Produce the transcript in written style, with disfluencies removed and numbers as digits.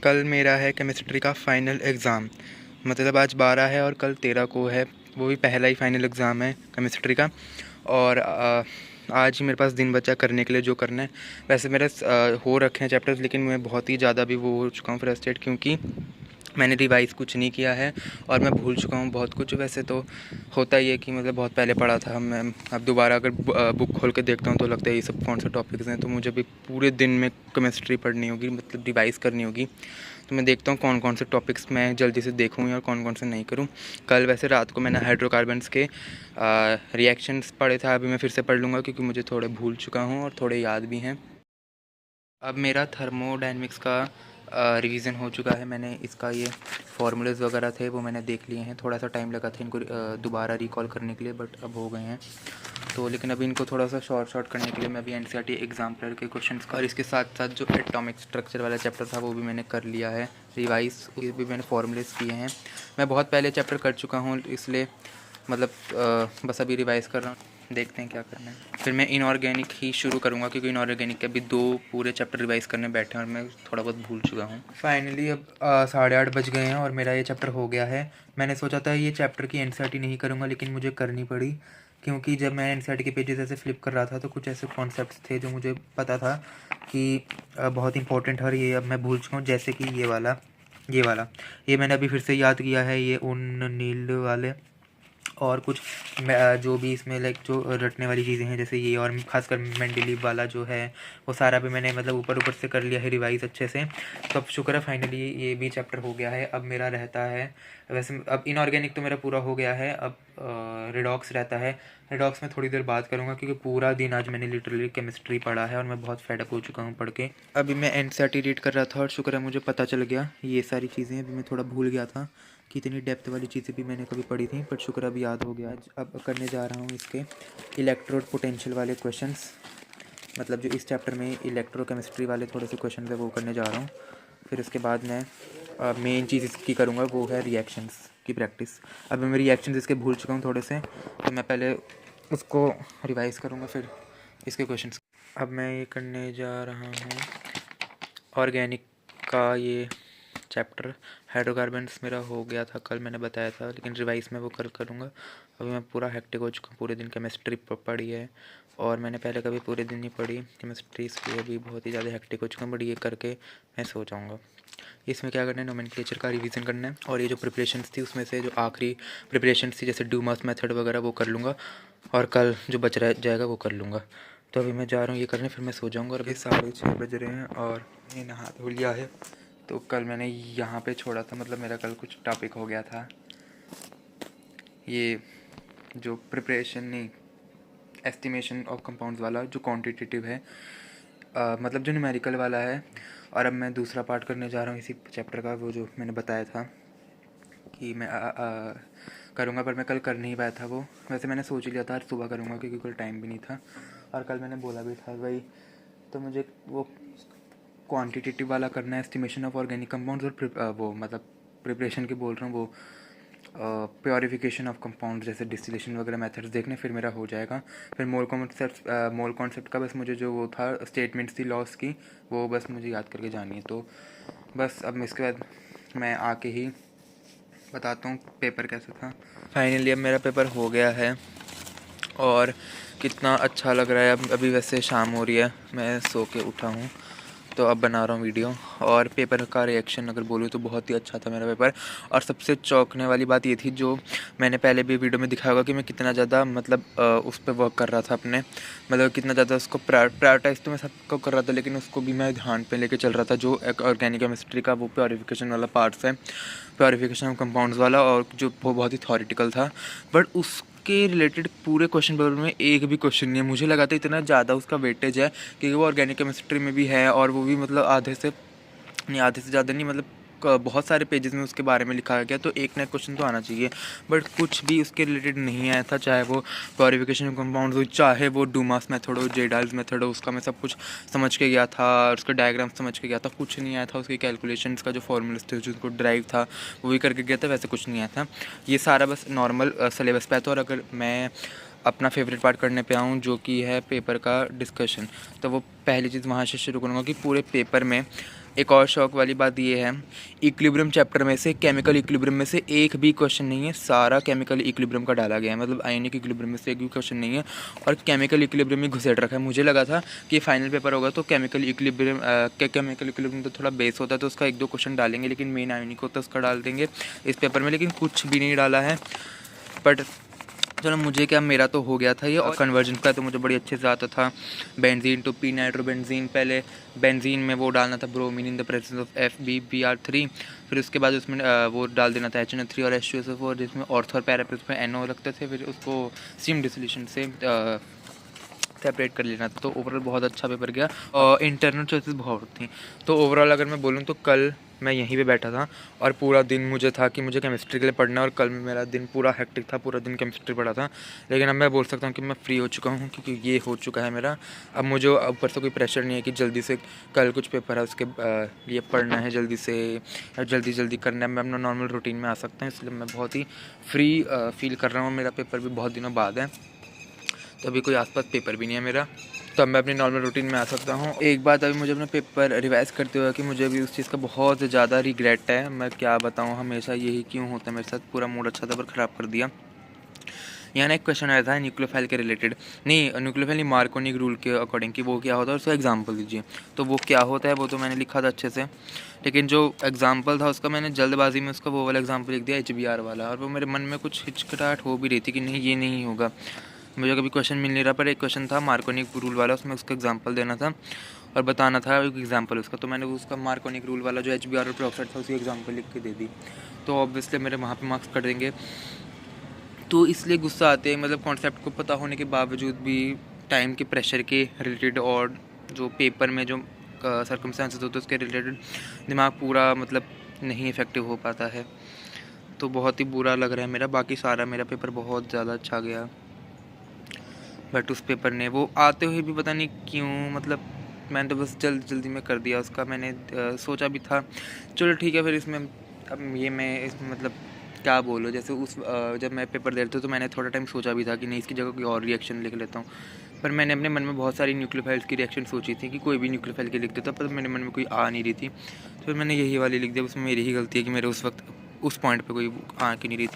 कल मेरा है केमिस्ट्री का फ़ाइनल एग्ज़ाम। मतलब आज 12 है और कल 13 को है, वो भी पहला ही फ़ाइनल एग्ज़ाम है केमिस्ट्री का। और आज ही मेरे पास दिन बचा करने के लिए जो करना है। वैसे मेरे हो रखे हैं चैप्टर्स, लेकिन मैं बहुत ही ज़्यादा भी वो हो चुका हूँ फ्रस्ट्रेट, क्योंकि मैंने रिवाइज़ कुछ नहीं किया है और मैं भूल चुका हूँ बहुत कुछ। वैसे तो होता ही है कि मतलब बहुत पहले पढ़ा था मैं, अब दोबारा अगर बुक खोल के देखता हूँ तो लगता है ये सब कौन से टॉपिक्स हैं। तो मुझे भी पूरे दिन में केमिस्ट्री पढ़नी होगी, मतलब रिवाइज़ करनी होगी। तो मैं देखता हूँ कौन कौन से टॉपिक्स मैं जल्दी से देखूँ और कौन कौन से नहीं करूँ। कल वैसे रात को मैंने हाइड्रोकार्बन्स के रिएक्शंस पढ़े था, अभी मैं फिर से पढ़ लूँगा क्योंकि मुझे थोड़े भूल चुका हूँ और थोड़े याद भी हैं। अब मेरा थर्मोडायनेमिक्स का रिवीजन हो चुका है। मैंने इसका ये फार्मूलेज वगैरह थे वो मैंने देख लिए हैं। थोड़ा सा टाइम लगा था इनको दोबारा रिकॉल करने के लिए, बट अब हो गए हैं। तो लेकिन अभी इनको थोड़ा सा शॉर्ट करने के लिए मैं अभी एनसीईआरटी एग्जाम्पलर के क्वेश्चंस का और इसके साथ साथ जो एटॉमिक स्ट्रक्चर वाला चैप्टर था वो भी मैंने कर लिया है रिवाइज। ये भी मैंने फार्मूलेज किए हैं। मैं बहुत पहले चैप्टर कर चुका हूँ, इसलिए मतलब बस अभी रिवाइज़ कर रहा हूँ। देखते हैं क्या करना है। फिर मैं इनऑर्गेनिक ही शुरू करूँगा क्योंकि इनऑर्गेनिक के अभी 2 पूरे चैप्टर रिवाइज़ करने बैठे हैं और मैं थोड़ा बहुत भूल चुका हूँ। फाइनली अब 8:30 बज गए हैं और मेरा ये चैप्टर हो गया है। मैंने सोचा था ये चैप्टर की एनसीईआरटी नहीं करूँगा, लेकिन मुझे करनी पड़ी, क्योंकि जब मैं एनसीईआरटी के पेजेस ऐसे फ्लिप कर रहा था तो कुछ ऐसे कॉन्सेप्ट्स थे जो मुझे पता था कि बहुत इंपॉर्टेंट है और ये अब मैं भूल चुका हूँ। जैसे कि ये वाला ये मैंने अभी फिर से याद किया है, ये उन नील वाले और कुछ जो भी इसमें लाइक जो रटने वाली चीज़ें हैं जैसे ये, और ख़ासकर मेंडलीव वाला जो है वो सारा भी मैंने मतलब ऊपर से कर लिया है रिवाइज अच्छे से। तो अब शुक्र है फाइनली ये भी चैप्टर हो गया है। अब मेरा रहता है, वैसे अब इनऑर्गेनिक तो मेरा पूरा हो गया है, अब रिडॉक्स रहता है। रिडॉक्स में थोड़ी देर बात करूँगा क्योंकि पूरा दिन आज मैंने लिटरली केमिस्ट्री पढ़ा है और मैं बहुत फेड अप हो चुका हूँ पढ़ के। अभी मैं एनसीईआरटी रीड कर रहा था और शुक्र है मुझे पता चल गया ये सारी चीज़ें। अभी मैं थोड़ा भूल गया था कि इतनी डेप्थ वाली चीज़ें भी मैंने कभी पढ़ी थी, बट शुक्र अब याद हो गया। आज अब करने जा रहा हूँ इसके इलेक्ट्रोड पोटेंशियल वाले क्वेश्चंस, मतलब जो इस चैप्टर में इलेक्ट्रोकेमिस्ट्री वाले थोड़े से क्वेश्चन है वो करने जा रहा हूँ। फिर उसके बाद मैं मेन चीज़ इसकी करूँगा वो है रिएक्शंस की प्रैक्टिस। अभी मैं रिएक्शंस इसके भूल चुका हूँ थोड़े से, तो मैं पहले उसको रिवाइज़ करूँगा फिर इसके क्वेश्चंस। अब मैं ये करने जा रहा हूँ ऑर्गेनिक का ये चैप्टर। हाइड्रोकार्बन्स मेरा हो गया था कल, मैंने बताया था, लेकिन रिवाइज में वो कल करूँगा। अभी मैं पूरा हेक्टिक हो चुका हूँ, पूरे दिन केमिस्ट्री पढ़ी है और मैंने पहले कभी पूरे दिन नहीं पढ़ी केमिस्ट्री, इसलिए अभी बहुत ही ज़्यादा हेक्टिक हो चुका हूँ। बट ये करके मैं सो जाऊँगा। इसमें क्या करना है, नोमेनक्लेचर का रिवीजन करना है और ये जो प्रिपरेशंस थी उसमें से जो आखिरी प्रिपरेशंस थी जैसे डूमास मेथड वगैरह वो कर लूँगा और कल जो बच रह जाएगा वो कर लूँगा। तो अभी मैं जा रहा हूँ ये करने, फिर मैं सो जाऊँगा। और अभी 6:30 बज रहे हैं और ये नहा धो लिया है। तो कल मैंने यहाँ पे छोड़ा था, मतलब मेरा कल कुछ टॉपिक हो गया था, ये जो प्रिपरेशन नहीं एस्टिमेशन ऑफ कंपाउंड्स वाला जो क्वांटिटेटिव है, मतलब जो न्यूमेरिकल वाला है। और अब मैं दूसरा पार्ट करने जा रहा हूँ इसी चैप्टर का, वो जो मैंने बताया था कि मैं करूँगा, पर मैं कल कर नहीं पाया था वो। वैसे मैंने सोच लिया था आज सुबह करूँगा क्योंकि कल टाइम भी नहीं था और कल मैंने बोला भी था भाई। तो मुझे वो क्वांटिटेटिव वाला करना है, एस्टिमेशन ऑफ ऑर्गेनिक कंपाउंड्स, और वो मतलब प्रिपरेशन की बोल रहा हूँ वो प्योरीफिकेशन ऑफ कंपाउंड जैसे डिस्टिलेशन वगैरह मेथड्स देखने, फिर मेरा हो जाएगा। फिर मोल कॉन्सेप्ट का बस मुझे जो वो था स्टेटमेंट्स थी लॉस की, वो बस मुझे याद करके जानी है। तो बस अब मैं इसके बाद मैं आके ही बताता हूँ पेपर कैसा था। फाइनली अब मेरा पेपर हो गया है और कितना अच्छा लग रहा है। अब अभी वैसे शाम हो रही है, मैं सो के उठा हूँ तो अब बना रहा हूँ वीडियो। और पेपर का रिएक्शन अगर बोलूँ तो बहुत ही अच्छा था मेरा पेपर। और सबसे चौंकने वाली बात ये थी, जो मैंने पहले भी वीडियो में दिखाया होगा कि मैं कितना ज़्यादा मतलब उस पर वर्क कर रहा था अपने, मतलब कितना ज़्यादा उसको प्रायोरिटाइज तो मैं सबको कर रहा था, लेकिन उसको भी मैं ध्यान पे लेके चल रहा था। जो ऑर्गेनिक केमिस्ट्री का वो प्योरीफिकेशन वाला पार्ट्स है, प्योरीफिकेशन ऑफ कंपाउंड्स वाला, और जो वो बहुत ही थ्योरेटिकल था, बट उस के रिलेटेड पूरे क्वेश्चन पेपर में एक भी क्वेश्चन नहीं है। मुझे लगा था इतना ज़्यादा उसका वेटेज है क्योंकि वो ऑर्गेनिक केमिस्ट्री में भी है और वो भी मतलब आधे से ज़्यादा नहीं, मतलब बहुत सारे पेजेस में उसके बारे में लिखा गया, तो एक ना एक क्वेश्चन तो आना चाहिए। बट कुछ भी उसके रिलेटेड नहीं आया था, चाहे वो प्योरीफिकेशन कंपाउंड्स हो, चाहे वो डूमास मेथड हो, जेडाल्स मेथड हो, उसका मैं सब कुछ समझ के गया था और उसका डायग्राम समझ के गया था। कुछ नहीं आया था उसकी कैलकुलेशंस का जो फॉर्मूलाज थे, जिसको ड्राइव था वो भी करके गया था, वैसे कुछ नहीं आया था। ये सारा बस नॉर्मल सिलेबस पे था। और अगर मैं अपना फेवरेट पार्ट करने पे आऊँ जो कि है पेपर का डिस्कशन, तो वो पहली चीज़ वहाँ से शुरू करूँगा कि पूरे पेपर में एक और शौक वाली बात ये है, इक्विलिब्रियम चैप्टर में से केमिकल इक्विलिब्रियम में से एक भी क्वेश्चन नहीं है, सारा केमिकल इक्विलिब्रियम का डाला गया है। मतलब आयनिक इक्विलिब्रियम में से एक भी क्वेश्चन नहीं है और केमिकल इक्विलिब्रियम में घुसेड़ रखा है। मुझे लगा था कि फाइनल पेपर होगा तो केमिकल इक्विलिब्रियम तो थोड़ा बेस होता है तो उसका 1-2 क्वेश्चन डालेंगे, लेकिन मेन आयनिक होता है उसका डाल देंगे इस पेपर में, लेकिन कुछ भी नहीं डाला है। बट चलो मुझे क्या, मेरा तो हो गया था ये, और कन्वर्जन का तो मुझे बड़ी अच्छे से आता था। बेंजीन टू पी नाइट्रोबेंजीन, पहले बेंजीन में वो डालना था bromine in the presence of FbBr3, फिर उसके बाद उसमें वो डाल देना था HNO3 और H2SO4, जिसमें ऑर्थो और पैरा उसमें NO रखते थे, फिर उसको स्टीम डिसोल्यूशन से सेपरेट कर लेना था। तो ओवरऑल बहुत अच्छा पेपर गया और इंटरनल चॉइसेस बहुत थी। तो ओवरऑल अगर मैं बोलूँ तो कल मैं यहीं पे बैठा था और पूरा दिन मुझे था कि मुझे केमिस्ट्री के लिए पढ़ना है, और कल मेरा दिन पूरा हेक्टिक था, पूरा दिन केमिस्ट्री पढ़ा था। लेकिन अब मैं बोल सकता हूँ कि मैं फ्री हो चुका हूँ, क्योंकि ये हो चुका है मेरा। अब मुझे ऊपर से कोई प्रेशर नहीं है कि जल्दी से कल कुछ पेपर है उसके लिए पढ़ना है, जल्दी करना है। मैं अपना नॉर्मल रूटीन में आ सकता हूँ, इसलिए मैं बहुत ही फ्री फील कर रहा हूँ। मेरा पेपर भी बहुत दिनों बाद है, तो अभी कोई आसपास पेपर भी नहीं है मेरा, तो अब मैं अपनी नॉर्मल रूटीन में आ सकता हूँ। एक बात अभी मुझे अपना पेपर रिवाइज़ करते हुए कि मुझे अभी उस चीज़ का बहुत ज़्यादा रिग्रेट है। मैं क्या बताऊँ, हमेशा यही क्यों होता है मेरे साथ। पूरा मूड अच्छा था पर ख़राब कर दिया। यहाँ ना एक क्वेश्चन आया था न्यूक्लियोफाइल के रिलेटेड, नहीं न्यूक्लियोफाइल नहीं, मार्कोनिक रूल के अकॉर्डिंग कि वो क्या होता है, उसका एग्जाम्पल दीजिए। तो वो क्या होता है वो तो मैंने लिखा था अच्छे से, लेकिन जो एग्जाम्पल था उसका मैंने जल्दबाजी में उसका वो वाला एग्जाम्पल लिख दिया HBr वाला, और वो मेरे मन में कुछ हिचकिटाहट हो भी रही थी कि नहीं ये नहीं होगा। मुझे कभी क्वेश्चन मिल नहीं रहा, पर एक क्वेश्चन था मार्कोनिक रूल वाला, उसमें उसका एग्जांपल देना था और बताना था एक एग्जांपल उसका। तो मैंने उसका मार्कोनिक रूल वाला जो HBr और पेरोक्साइड था उसी एग्जांपल लिख के दे दी, तो ऑब्वियसली मेरे वहाँ पे मार्क्स कट देंगे। तो इसलिए गुस्सा आते हैं, मतलब कॉन्सेप्ट को पता होने के बावजूद भी टाइम के प्रेशर के रिलेटेड और जो पेपर में जो सर्कमस्टांसेस होते हैं उसके रिलेटेड दिमाग पूरा मतलब नहीं इफ़ेक्टिव हो पाता है। तो बहुत ही बुरा लग रहा है मेरा। बाकी सारा मेरा पेपर बहुत ज़्यादा अच्छा गया, बट उस पेपर ने वो आते हुए भी पता नहीं क्यों, मतलब मैंने तो बस जल्दी में कर दिया उसका। मैंने सोचा भी था चलो ठीक है, फिर इसमें अब ये मैं इसमें मतलब क्या बोलूँ, जैसे जब मैं पेपर दे रहा था तो मैंने थोड़ा टाइम सोचा भी था कि नहीं इसकी जगह कोई और रिएक्शन लिख लेता हूँ, पर मैंने अपने मन में बहुत सारी न्यूक्लियोफाइल्स की रिएक्शन सोची थी कि कोई भी न्यूक्लियोफाइल की लिख देता, पर मेरे मन में कोई आ नहीं रही थी, तो मैंने यही वाली लिख दिया। उसमें मेरी ही गलती है कि मेरे उस वक्त उस पॉइंट पे कोई आ की नहीं रही थी।